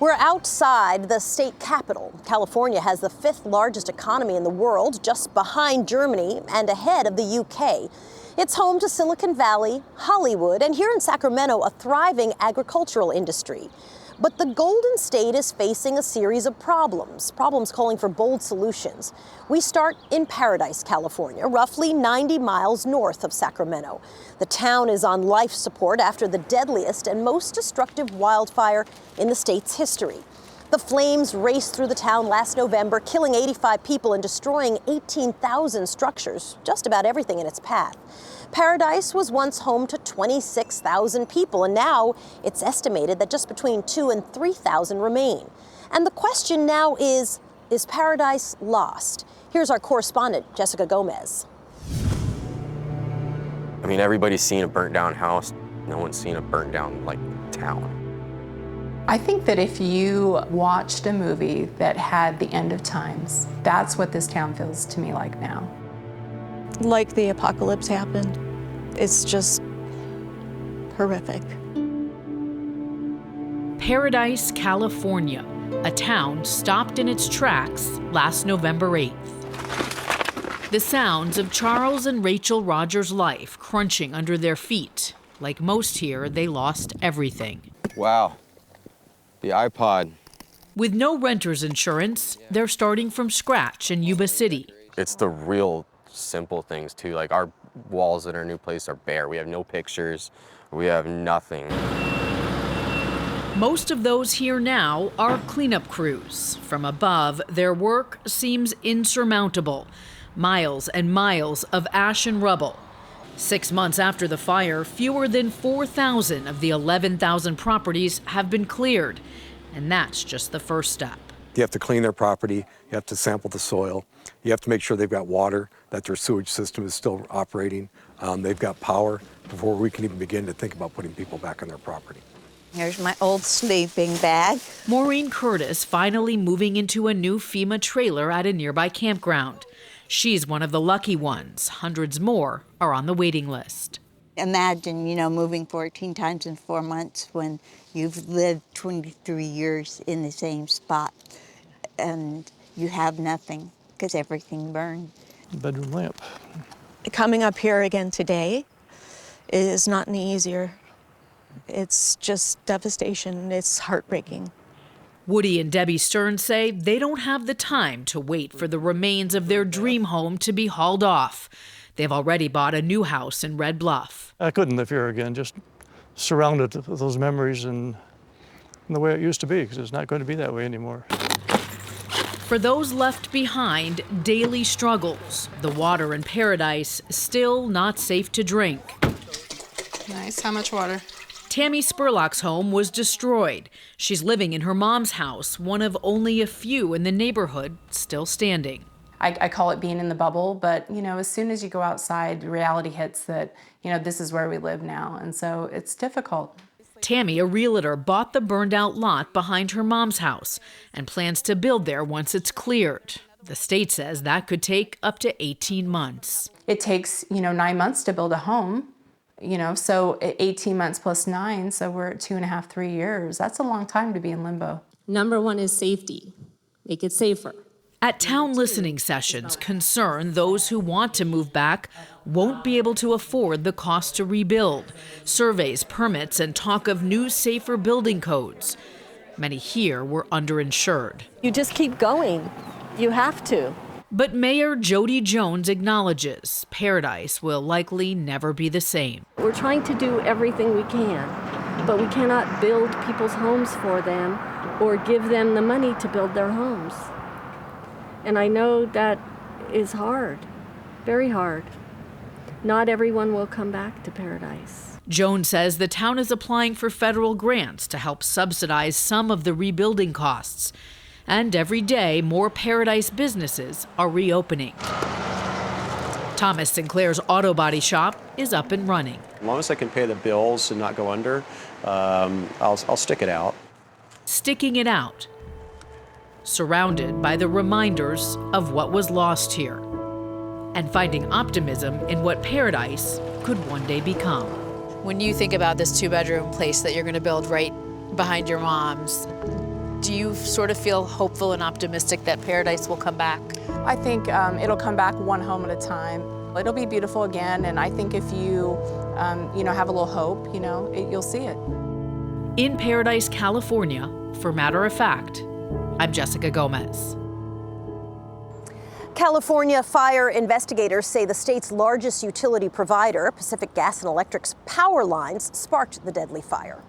We're outside the state capital. California has the 5th largest economy in the world, just behind Germany and ahead of the UK. It's home to Silicon Valley, Hollywood, and here in Sacramento, a thriving agricultural industry. But the Golden State is facing a series of problems calling for bold solutions. We start in Paradise, California, roughly 90 miles north of Sacramento. The town is on life support after the deadliest and most destructive wildfire in the state's history. The flames raced through the town last November, killing 85 people and destroying 18,000 structures, just about everything in its path. Paradise was once home to 26,000 people, and now it's estimated that just between 2,000 and 3,000 remain. And the question now is Paradise lost? Here's our correspondent, Jessica Gomez. I mean, everybody's seen a burnt down house. No one's seen a burnt down, town. I think that if you watched a movie that had the end of times, that's what this town feels to me like now. Like the apocalypse happened. It's just horrific. Paradise, California, a town stopped in its tracks last November 8th. The sounds of Charles and Rachel Rogers' life crunching under their feet. Like most here, they lost everything. Wow, the iPod. With no renter's insurance, they're starting from scratch in Yuba City. It's the real simple things too, like our walls in our new place are bare. We have no pictures, we have nothing. Most of those here now are cleanup crews. From above, their work seems insurmountable. Miles and miles of ash and rubble. 6 months after the fire, fewer than 4,000 of the 11,000 properties have been cleared. And that's just the first step. You have to clean their property, you have to sample the soil, you have to make sure they've got water, that their sewage system is still operating, they've got power before we can even begin to think about putting people back on their property. Here's my old sleeping bag. Maureen Curtis finally moving into a new FEMA trailer at a nearby campground. She's one of the lucky ones. Hundreds more are on the waiting list. Imagine, moving 14 times in 4 months when you've lived 23 years in the same spot and you have nothing because everything burned. Bedroom lamp. Coming up here again today is not any easier. It's just devastation. It's heartbreaking. Woody and Debbie Stern say they don't have the time to wait for the remains of their dream home to be hauled off. They've already bought a new house in Red Bluff. I couldn't live here again, just surrounded with those memories and the way it used to be, because it's not going to be that way anymore. For those left behind, daily struggles. The water in Paradise still not safe to drink. Nice. How much water? Tammy Spurlock's home was destroyed. She's living in her mom's house, one of only a few in the neighborhood still standing. I call it being in the bubble, but as soon as you go outside, reality hits that, this is where we live now. And so it's difficult. Tammy, a realtor, bought the burned out lot behind her mom's house and plans to build there once it's cleared. The state says that could take up to 18 months. It takes, 9 months to build a home, so 18 months plus 9, so we're at 2.5, 3 years. That's a long time to be in limbo. Number one is safety. Make it safer. At town listening sessions, concern those who want to move back won't be able to afford the cost to rebuild. Surveys, permits, and talk of new, safer building codes. Many here were underinsured. You just keep going. You have to. But Mayor Jody Jones acknowledges Paradise will likely never be the same. We're trying to do everything we can, but we cannot build people's homes for them or give them the money to build their homes. And I know that is hard, very hard. Not everyone will come back to Paradise. Jones says the town is applying for federal grants to help subsidize some of the rebuilding costs. And every day, more Paradise businesses are reopening. Thomas Sinclair's auto body shop is up and running. As long as I can pay the bills and not go under, I'll stick it out. Sticking it out. Surrounded by the reminders of what was lost here, and finding optimism in what Paradise could one day become. When you think about this 2-bedroom place that you're going to build right behind your mom's, Do you sort of feel hopeful and optimistic that Paradise will come back? I think it'll come back one home at a time. It'll be beautiful again, and I think if you, have a little hope, you'll see it. In Paradise, California, for Matter of Fact, I'm Jessica Gomez. California fire investigators say the state's largest utility provider, Pacific Gas and Electric's power lines, sparked the deadly fire.